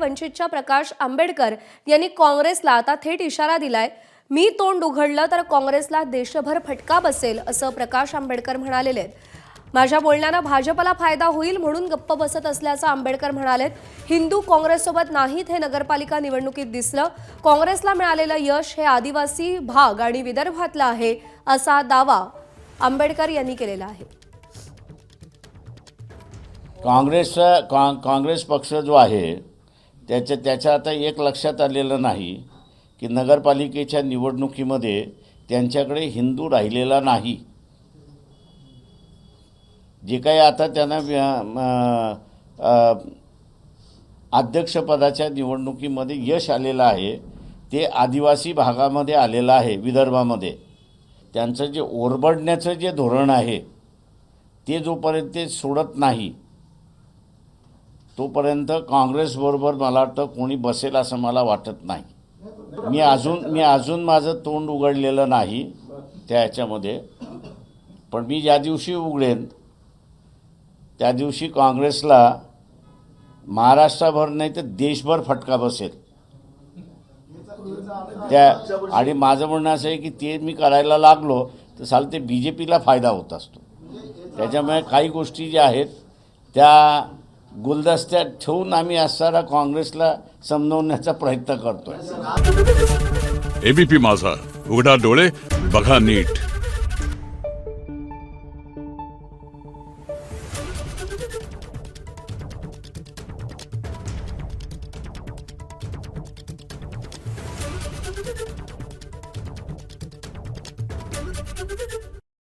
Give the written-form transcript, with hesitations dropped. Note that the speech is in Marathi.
वंचितच्या प्रकाश आंबेडकर यांनी काँग्रेसला आता थेट इशारा दिलाय। मी तोंड उघडलं तर काँग्रेसला देशभर फटका बसेल असं प्रकाश आंबेडकर म्हणालेले आहेत। माझ्या बोलण्याने भाजपला फायदा होईल म्हणून गप्प बसत असल्याचं आंबेडकर म्हणालेत। हिंदू काँग्रेससोबत नाहीत हे नगरपालिका निवडणुकीत दिसलं। काँग्रेसला मिळालेलं यश हे आदिवासी भाग आणि विदर्भातलं आहे असा दावा आंबेडकर यांनी केलेला आहे। काँग्रेस पक्ष जो आहे त्याच्या आता एक लक्षात आलेलं नाही की नगरपालिकेच्या निवडणुकीमध्ये त्यांच्याकडे हिंदू राहिलेला नाही। जे काही आता त्यांना अध्यक्षपदाच्या निवडणुकीमध्ये यश आलेलं आहे ते आदिवासी भागामध्ये आलेलं आहे, विदर्भामध्ये। त्यांचं जे ओरबडण्याचं जे धोरण आहे ते जोपर्यंत ते सोडत नाही तोपर्यंत काँग्रेसबरोबर मला वाटतं कोणी बसेल असं मला वाटत नाही। मी अजून माझं तोंड उघडलेलं नाही त्या ह्याच्यामध्ये, पण मी ज्या दिवशी उघडेन त्या दिवशी काँग्रेसला महाराष्ट्रभर नाही तर देशभर फटका बसेल। आणि माझं म्हणणं असं आहे की ते मी करायला लागलो तर साल ते BJPला फायदा होत असतो। त्याच्यामुळे काही गोष्टी ज्या आहेत त्या गुलदस्त्यात ठेवून आम्ही असणारा काँग्रेसला समजवण्याचा प्रयत्न करतोय। ABP माझा, उघडा डोळे बघा नीट।